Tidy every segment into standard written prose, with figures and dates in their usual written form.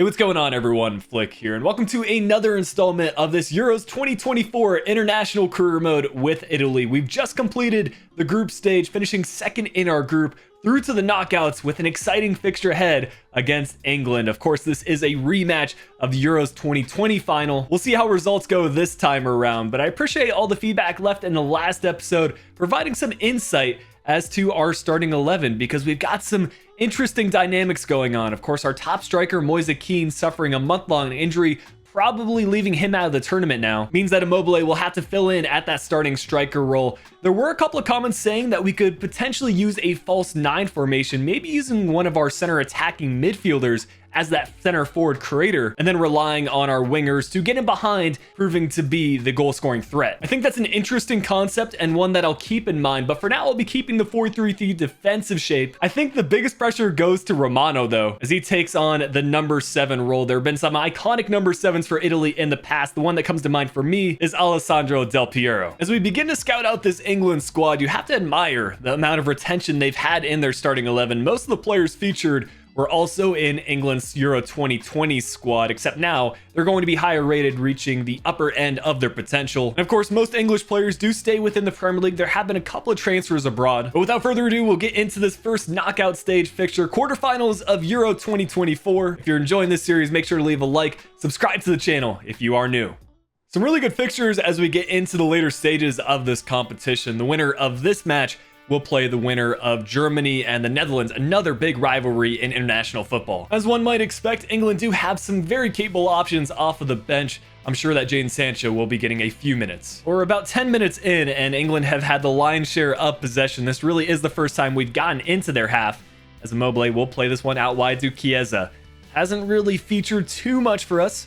Hey, what's going on everyone? Flick here, and welcome to another installment of this Euros 2024 International Career Mode with Italy. We've just completed the group stage, finishing second in our group, through to the knockouts with an exciting fixture ahead against England. Of course, this is a rematch of the Euros 2020 final. We'll see how results go this time around, but I appreciate all the feedback left in the last episode, providing some insight as to our starting 11, because we've got some interesting dynamics going on. Of course, our top striker, Moise Kean, suffering a month-long injury, probably leaving him out of the tournament now. Means that Immobile will have to fill in at that starting striker role. There were a couple of comments saying that we could potentially use a false 9 formation, maybe using one of our center attacking midfielders as that center forward creator, and then relying on our wingers to get in behind, proving to be the goal scoring threat. I think that's an interesting concept and one that I'll keep in mind, but for now I'll be keeping the 4-3-3 defensive shape. I think the biggest pressure goes to Romano though, as he takes on the number 7 role. There have been some iconic number 7s for Italy in the past. The one that comes to mind for me is Alessandro Del Piero. As we begin to scout out this England squad, you have to admire the amount of retention they've had in their starting 11. Most of the players featured were also in England's Euro 2020 squad, except now they're going to be higher rated, reaching the upper end of their potential. And of course, most English players do stay within the Premier League. There have been a couple of transfers abroad. But without further ado, we'll get into this first knockout stage fixture, quarterfinals of Euro 2024. If you're enjoying this series, make sure to leave a like, subscribe to the channel if you are new. Some really good fixtures as we get into the later stages of this competition. The winner of this match will play the winner of Germany and the Netherlands, another big rivalry in international football. As one might expect, England do have some very capable options off of the bench. I'm sure that Jadon Sancho will be getting a few minutes. We're about 10 minutes in, and England have had the lion's share of possession. This really is the first time we've gotten into their half, as Immobile will play this one out wide to Chiesa. Hasn't really featured too much for us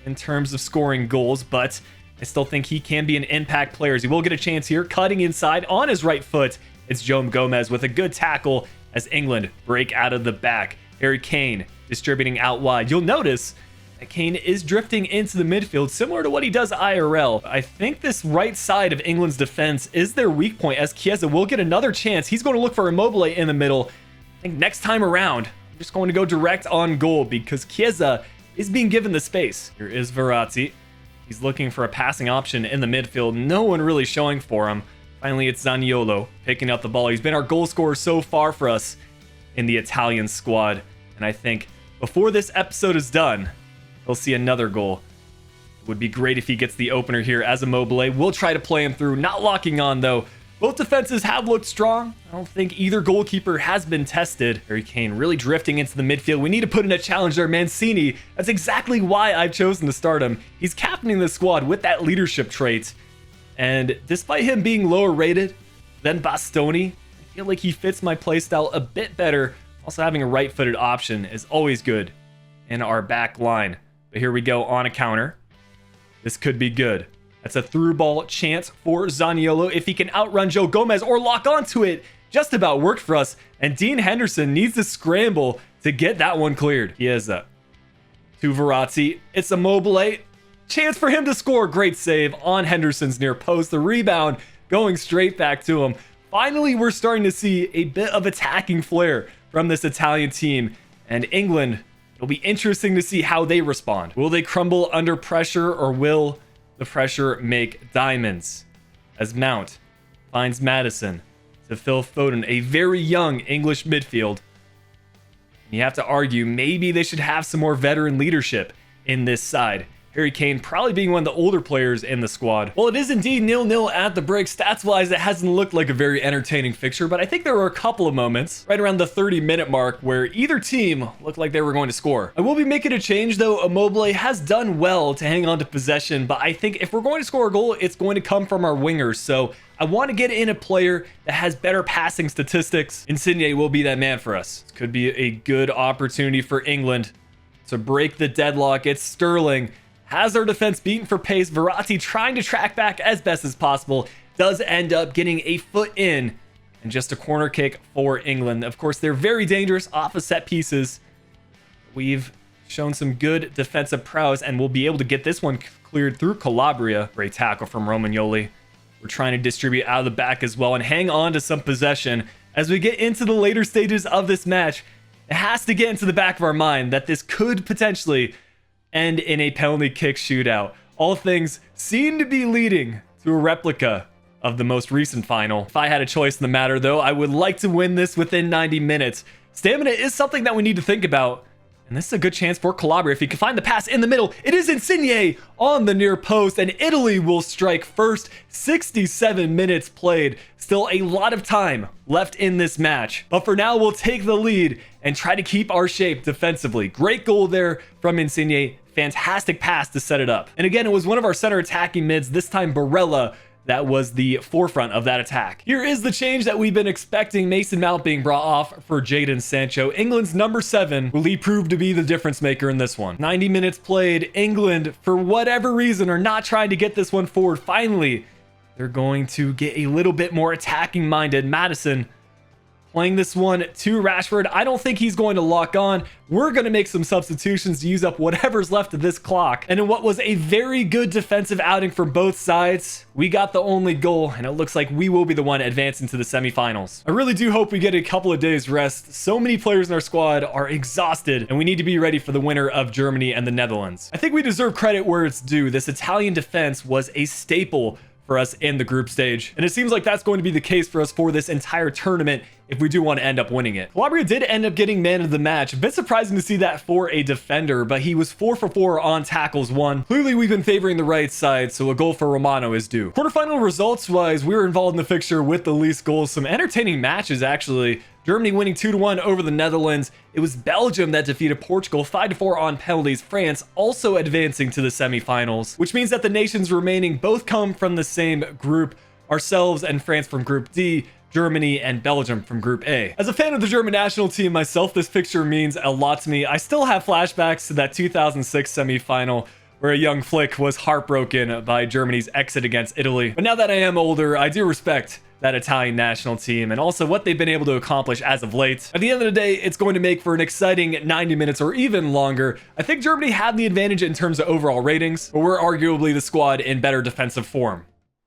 in terms of scoring goals, but I still think he can be an impact player. He will get a chance here, cutting inside on his right foot. It's João Gomez with a good tackle as England break out of the back. Harry Kane distributing out wide. You'll notice that Kane is drifting into the midfield, similar to what he does IRL. I think this right side of England's defense is their weak point, as Chiesa will get another chance. He's going to look for Immobile in the middle. I think next time around, I'm just going to go direct on goal because Chiesa is being given the space. Here is Verratti. He's looking for a passing option in the midfield. No one really showing for him. Finally, it's Zaniolo picking up the ball. He's been our goal scorer so far for us in the Italian squad. And I think before this episode is done, he'll see another goal. It would be great if he gets the opener here as Immobile. We'll try to play him through, not locking on though. Both defenses have looked strong. I don't think either goalkeeper has been tested. Harry Kane really drifting into the midfield. We need to put in a challenge there, Mancini. That's exactly why I've chosen to start him. He's captaining the squad with that leadership trait. And despite him being lower rated than Bastoni, I feel like he fits my playstyle a bit better. Also, having a right-footed option is always good in our back line. But here we go on a counter. This could be good. That's a through ball chance for Zaniolo. If he can outrun João Gomez or lock onto it, just about worked for us. And Dean Henderson needs to scramble to get that one cleared. Chiesa to Verratti. It's Immobile. Chance for him to score. Great save on Henderson's near post. The rebound going straight back to him. Finally, we're starting to see a bit of attacking flair from this Italian team. And England, it'll be interesting to see how they respond. Will they crumble under pressure, or will the pressure make diamonds? As Mount finds Maddison to Phil Foden, a very young English midfield. You have to argue maybe they should have some more veteran leadership in this side. Harry Kane probably being one of the older players in the squad. Well, it is indeed 0-0 at the break. Stats-wise, it hasn't looked like a very entertaining fixture, but I think there were a couple of moments right around the 30-minute mark where either team looked like they were going to score. I will be making a change, though. Immobile has done well to hang on to possession, but I think if we're going to score a goal, it's going to come from our wingers. So I want to get in a player that has better passing statistics. Insigne will be that man for us. This could be a good opportunity for England to break the deadlock. It's Sterling. Has our defense beaten for pace. Verratti trying to track back as best as possible. Does end up getting a foot in. And just a corner kick for England. Of course, they're very dangerous off of set pieces. We've shown some good defensive prowess, and we'll be able to get this one cleared through Calabria. Great tackle from Romagnoli. We're trying to distribute out of the back as well and hang on to some possession as we get into the later stages of this match. it has to get into the back of our mind that this could potentially end in a penalty kick shootout. All things seem to be leading to a replica of the most recent final. If I had a choice in the matter, though, I would like to win this within 90 minutes. Stamina is something that we need to think about. And this is a good chance for Calabria. If he can find the pass in the middle, it is Insigne on the near post, and Italy will strike first. 67 minutes played. Still a lot of time left in this match. But for now, we'll take the lead and try to keep our shape defensively. Great goal there from Insigne. Fantastic pass to set it up. And again, it was one of our center attacking mids, this time Barella, that was the forefront of that attack. Here is the change that we've been expecting. Mason Mount being brought off for Jadon Sancho. England's number 7. Will he prove to be the difference maker in this one? 90 minutes played. England, for whatever reason, are not trying to get this one forward. Finally, they're going to get a little bit more attacking minded. Madison playing this one to Rashford. I don't think he's going to lock on. We're going to make some substitutions to use up whatever's left of this clock. And in what was a very good defensive outing from both sides, we got the only goal, and it looks like we will be the one advancing to the semifinals. I really do hope we get a couple of days rest. So many players in our squad are exhausted, and we need to be ready for the winner of Germany and the Netherlands. I think we deserve credit where it's due. This Italian defense was a staple for us in the group stage, and it seems like that's going to be the case for us for this entire tournament if we do want to end up winning it. Calabria did end up getting man of the match. A bit surprising to see that for a defender, but he was 4 for 4 on tackles won. Clearly we've been favoring the right side, so a goal for Romano is due. Quarterfinal results wise, we were involved in the fixture with the least goals. Some entertaining matches actually. Germany winning 2-1 over the Netherlands. It was Belgium that defeated Portugal 5-4 on penalties. France also advancing to the semifinals, which means that the nations remaining both come from the same group. Ourselves and France from Group D, Germany and Belgium from Group A. As a fan of the German national team myself, this fixture means a lot to me. I still have flashbacks to that 2006 semifinal where a young Flick was heartbroken by Germany's exit against Italy. But now that I am older, I do respect that Italian national team and also what they've been able to accomplish as of late. At the end of the day, it's going to make for an exciting 90 minutes or even longer. I think Germany had the advantage in terms of overall ratings, but we're arguably the squad in better defensive form.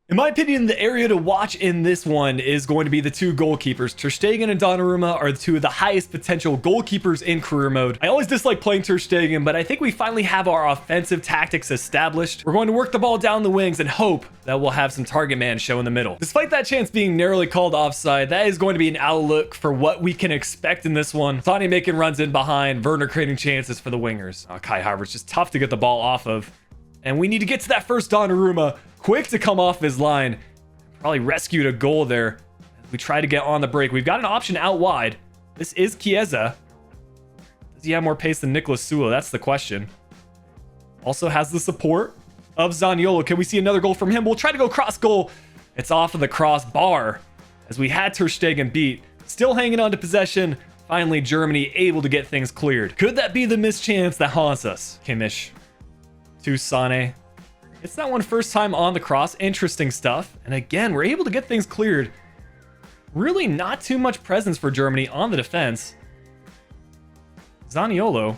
In my opinion, the area to watch in this one is going to be the two goalkeepers. Ter Stegen and Donnarumma are the two of the highest potential goalkeepers in career mode. I always dislike playing Ter Stegen, but I think we finally have our offensive tactics established. We're going to work the ball down the wings and hope that we'll have some target man show in the middle. Despite that chance being narrowly called offside, that is going to be an outlook for what we can expect in this one. Sane making runs in behind, Werner creating chances for the wingers. Kai Havertz just tough to get the ball off of. And we need to get to that first Donnarumma. Quick to come off his line. Probably rescued a goal there. We try to get on the break. We've got an option out wide. This is Chiesa. Does he have more pace than Nicolas Sula? That's the question. Also has the support of Zaniolo. Can we see another goal from him? We'll try to go cross goal. It's off of the crossbar as we had Ter Stegen beat. Still hanging on to possession. Finally, Germany able to get things cleared. Could that be the missed chance that haunts us? Kimmich to Sane. It's that one first time on the cross. Interesting stuff. And again, we're able to get things cleared. Really not too much presence for Germany on the defense. Zaniolo.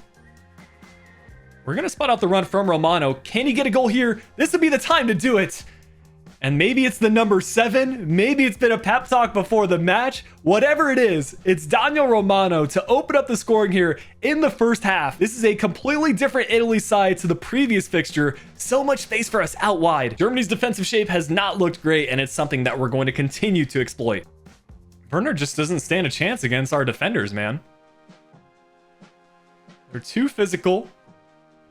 We're going to spot out the run from Romano. Can he get a goal here? This would be the time to do it. And maybe it's the number 7. Maybe it's been a pep talk before the match. Whatever it is, it's Daniel Romano to open up the scoring here in the first half. This is a completely different Italy side to the previous fixture. So much space for us out wide. Germany's defensive shape has not looked great, and it's something that we're going to continue to exploit. Werner just doesn't stand a chance against our defenders, man. They're too physical.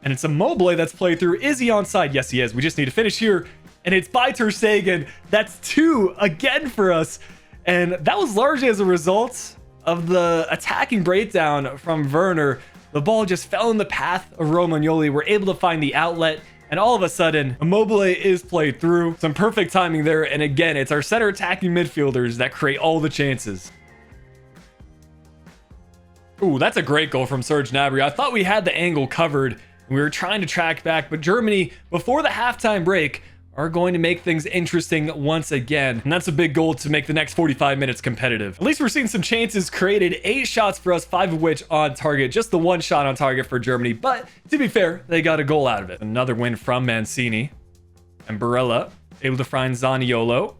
And it's Immobile that's played through. Is he onside? Yes, he is. We just need to finish here. And it's by Ter Stegen. That's 2 again for us. And that was largely as a result of the attacking breakdown from Werner. The ball just fell in the path of Romagnoli. We're able to find the outlet. And all of a sudden, Immobile is played through. Some perfect timing there. And again, it's our center attacking midfielders that create all the chances. Ooh, that's a great goal from Serge Gnabry. I thought we had the angle covered. We were trying to track back, but Germany, before the halftime break, are going to make things interesting once again. And that's a big goal to make the next 45 minutes competitive. At least we're seeing some chances created. 8 shots for us, 5 of which on target. Just the 1 shot on target for Germany. But to be fair, they got a goal out of it. Another win from Mancini. And Barella able to find Zaniolo.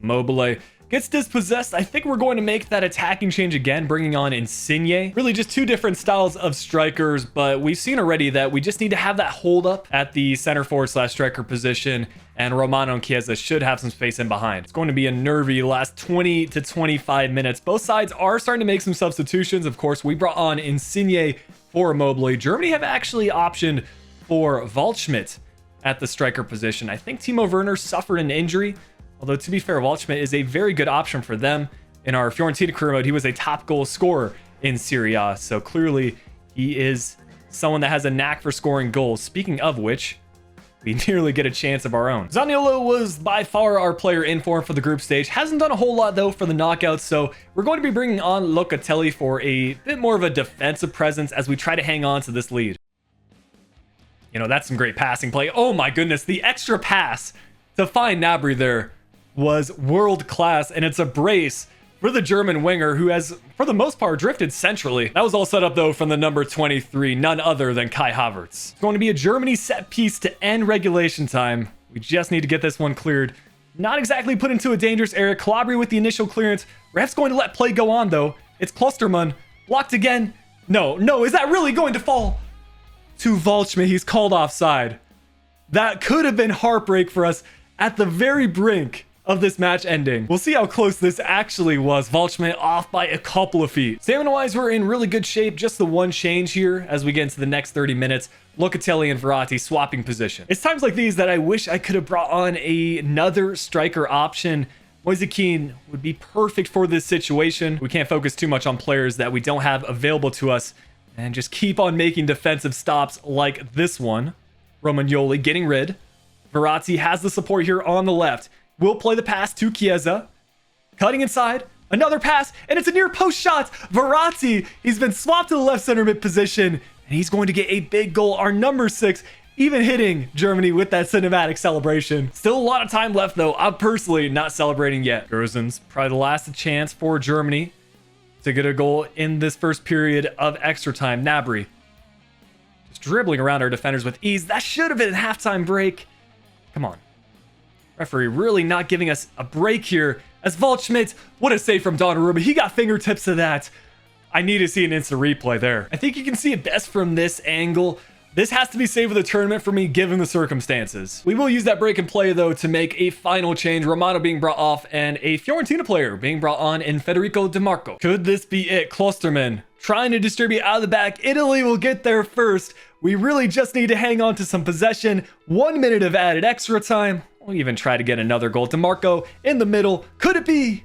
Immobile gets dispossessed. I think we're going to make that attacking change again, bringing on Insigne. Really just two different styles of strikers, but we've seen already that we just need to have that hold up at the center forward slash striker position, and Romano and Chiesa should have some space in behind. It's going to be a nervy last 20 to 25 minutes. Both sides are starting to make some substitutions. Of course, we brought on Insigne for Immobile. Germany have actually optioned for Waldschmidt at the striker position. I think Timo Werner suffered an injury, although to be fair, Waldschmidt is a very good option for them. In our Fiorentina career mode, he was a top goal scorer in Serie A, so clearly he is someone that has a knack for scoring goals. Speaking of which, we nearly get a chance of our own. Zaniolo was by far our player in form for the group stage. Hasn't done a whole lot though for the knockouts, so we're going to be bringing on Locatelli for a bit more of a defensive presence as we try to hang on to this lead. You know, that's some great passing play. Oh my goodness, the extra pass to find Gnabry there was world class, and it's a brace for the German winger who has, for the most part, drifted centrally. That was all set up though from the number 23, none other than Kai Havertz. It's going to be a Germany set piece to end regulation time. We just need to get this one cleared. Not exactly put into a dangerous area. Calabria with the initial clearance. Ref's going to let play go on though. It's Klosterman. Blocked again. No, is that really going to fall to Waldschmidt? He's called offside. That could have been heartbreak for us at the very brink of this match ending. We'll see how close this actually was. Waldschmidt off by a couple of feet. Stamina-wise, we're in really good shape. Just the one change here as we get into the next 30 minutes. Locatelli and Verratti swapping position. It's times like these that I wish I could have brought on another striker option. Moise Kean would be perfect for this situation. We can't focus too much on players that we don't have available to us and just keep on making defensive stops like this one. Romagnoli getting rid. Verratti has the support here on the left. Will play the pass to Chiesa. Cutting inside. Another pass. And it's a near post shot. Verratti, he's been swapped to the left center mid position. And he's going to get a big goal. Our number 6 even hitting Germany with that cinematic celebration. Still a lot of time left though. I'm personally not celebrating yet. Gurzen's probably the last chance for Germany to get a goal in this first period of extra time. Gnabry just dribbling around our defenders with ease. That should have been a halftime break. Come on. Referee really not giving us a break here. As Waldschmidt, what a save from Donnarumma. He got fingertips to that. I need to see an instant replay there. I think you can see it best from this angle. This has to be save of the tournament for me, given the circumstances. We will use that break and play, though, to make a final change. Romano being brought off and a Fiorentina player being brought on in Federico Di Marco. Could this be it? Klosterman trying to distribute out of the back. Italy will get there first. We really just need to hang on to some possession. 1 minute of added extra time. We'll even try to get another goal. Di Marco in the middle. Could it be?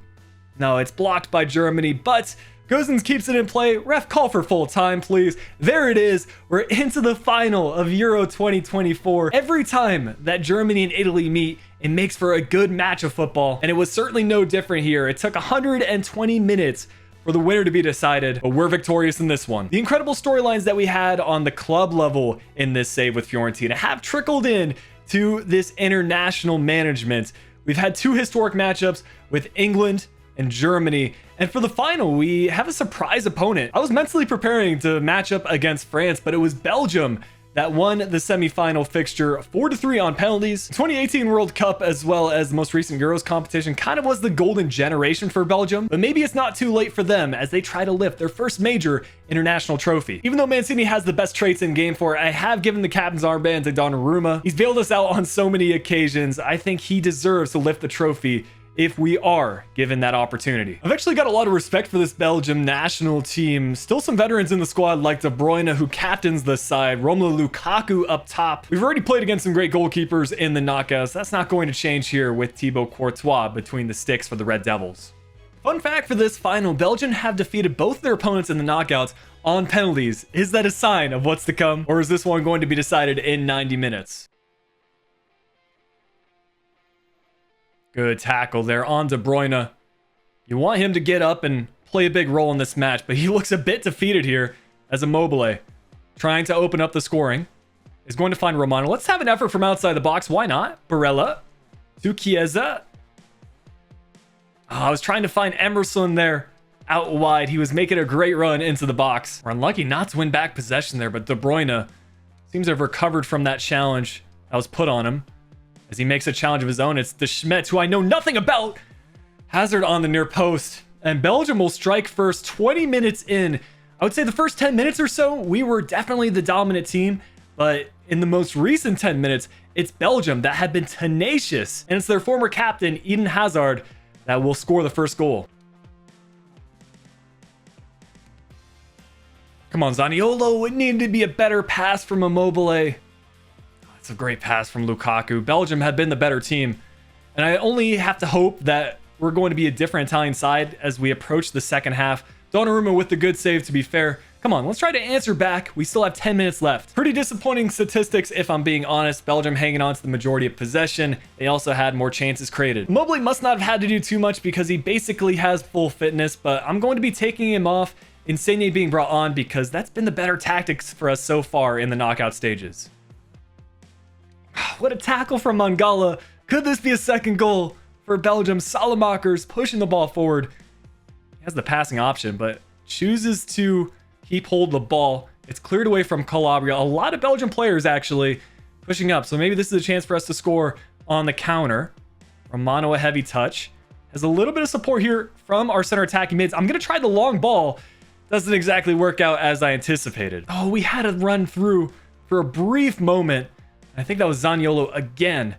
No, it's blocked by Germany, but Gozens keeps it in play. Ref, call for full time, please. There it is. We're into the final of Euro 2024. Every time that Germany and Italy meet, it makes for a good match of football, and it was certainly no different here. It took 120 minutes for the winner to be decided, but we're victorious in this one. The incredible storylines that we had on the club level in this save with Fiorentina have trickled in to this international management. We've had 2 historic matchups with England and Germany, and for the final we have a surprise opponent. I was mentally preparing to match up against France, but it was Belgium that won the semi-final fixture 4-3 on penalties. 2018 World Cup, as well as the most recent Euros competition, kind of was the golden generation for Belgium, but maybe it's not too late for them as they try to lift their first major international trophy. Even though Mancini has the best traits in game for it, I have given the captain's armband to Donnarumma. He's bailed us out on so many occasions. I think he deserves to lift the trophy if we are given that opportunity. I've actually got a lot of respect for this Belgium national team. Still some veterans in the squad like De Bruyne, who captains the side, Romelu Lukaku up top. We've already played against some great goalkeepers in the knockouts. That's not going to change here with Thibaut Courtois between the sticks for the Red Devils. Fun fact for this final, Belgium have defeated both their opponents in the knockouts on penalties. Is that a sign of what's to come, or is this one going to be decided in 90 minutes? Good tackle there on De Bruyne. You want him to get up and play a big role in this match, but he looks a bit defeated here as Immobile, trying to open up the scoring, is going to find Romano. Let's have an effort from outside the box. Why not? Barella to Chiesa. Oh, I was trying to find Emerson there out wide. He was making a great run into the box. We're unlucky not to win back possession there, but De Bruyne seems to have recovered from that challenge that was put on him. As he makes a challenge of his own, it's the Schmidt, who I know nothing about. Hazard on the near post, and Belgium will strike first. 20 minutes in. I would say the first 10 minutes or so, we were definitely the dominant team, but in the most recent 10 minutes, it's Belgium that had been tenacious, and it's their former captain, Eden Hazard, that will score the first goal. Come on, Zaniolo. It needed to be a better pass from Immobile. That's a great pass from Lukaku. Belgium had been the better team, and I only have to hope that we're going to be a different Italian side as we approach the second half. Donnarumma with the good save, to be fair. Come on, let's try to answer back. We still have 10 minutes left. Pretty disappointing statistics, if I'm being honest. Belgium hanging on to the majority of possession. They also had more chances created. Immobile must not have had to do too much because he basically has full fitness, but I'm going to be taking him off. Insigne being brought on because that's been the better tactics for us so far in the knockout stages. What a tackle from Mangala. Could this be a second goal for Belgium? Salamakers pushing the ball forward. He has the passing option, but chooses to keep hold of the ball. It's cleared away from Calabria. A lot of Belgian players actually pushing up. So maybe this is a chance for us to score on the counter. Romano, a heavy touch. Has a little bit of support here from our center attacking mids. I'm going to try the long ball. Doesn't exactly work out as I anticipated. Oh, we had to run through for a brief moment. I think that was Zaniolo again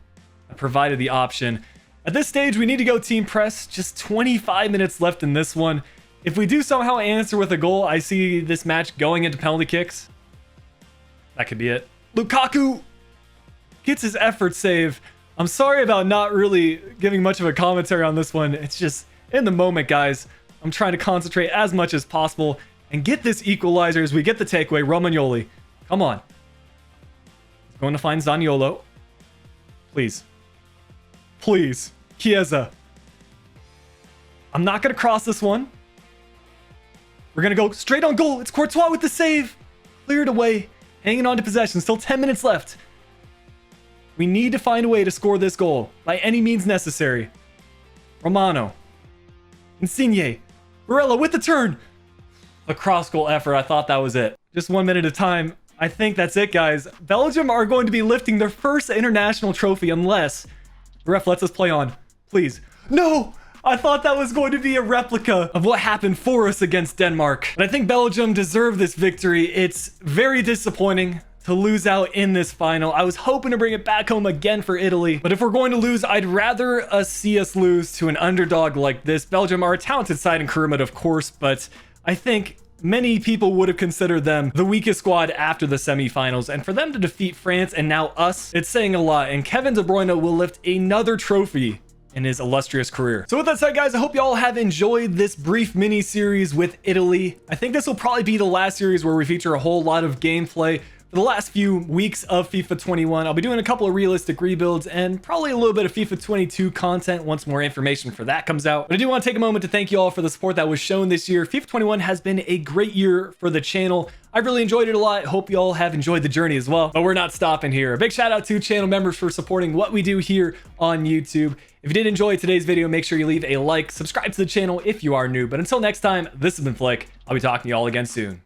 that provided the option. At this stage, we need to go team press. Just 25 minutes left in this one. If we do somehow answer with a goal, I see this match going into penalty kicks. That could be it. Lukaku gets his effort save. I'm sorry about not really giving much of a commentary on this one. It's just in the moment, guys. I'm trying to concentrate as much as possible and get this equalizer as we get the takeaway. Romagnoli, come on. He's going to find Zaniolo. Please. Please. Chiesa. I'm not going to cross this one. We're going to go straight on goal. It's Courtois with the save. Cleared away. Hanging on to possession. Still 10 minutes left. We need to find a way to score this goal by any means necessary. Romano. Insigne. Barella with the turn. A cross goal effort. I thought that was it. Just 1 minute of time. I think that's it, guys. Belgium are going to be lifting their first international trophy unless the ref lets us play on. Please. No! I thought that was going to be a replica of what happened for us against Denmark. But I think Belgium deserved this victory. It's very disappointing to lose out in this final. I was hoping to bring it back home again for Italy, but if we're going to lose, I'd rather see us lose to an underdog like this. Belgium are a talented side in career mode, of course, but I think many people would have considered them the weakest squad after the semifinals, and for them to defeat France and now us, it's saying a lot, and Kevin De Bruyne will lift another trophy in his illustrious career. So with that said, guys, I hope you all have enjoyed this brief mini series with Italy. I think this will probably be the last series where we feature a whole lot of gameplay. For the last few weeks of FIFA 21, I'll be doing a couple of realistic rebuilds and probably a little bit of FIFA 22 content once more information for that comes out. But I do want to take a moment to thank you all for the support that was shown this year. FIFA 21 has been a great year for the channel. I really enjoyed it a lot. Hope you all have enjoyed the journey as well. But we're not stopping here. A big shout out to channel members for supporting what we do here on YouTube. If you did enjoy today's video, make sure you leave a like, subscribe to the channel if you are new. But until next time, this has been Flick. I'll be talking to you all again soon.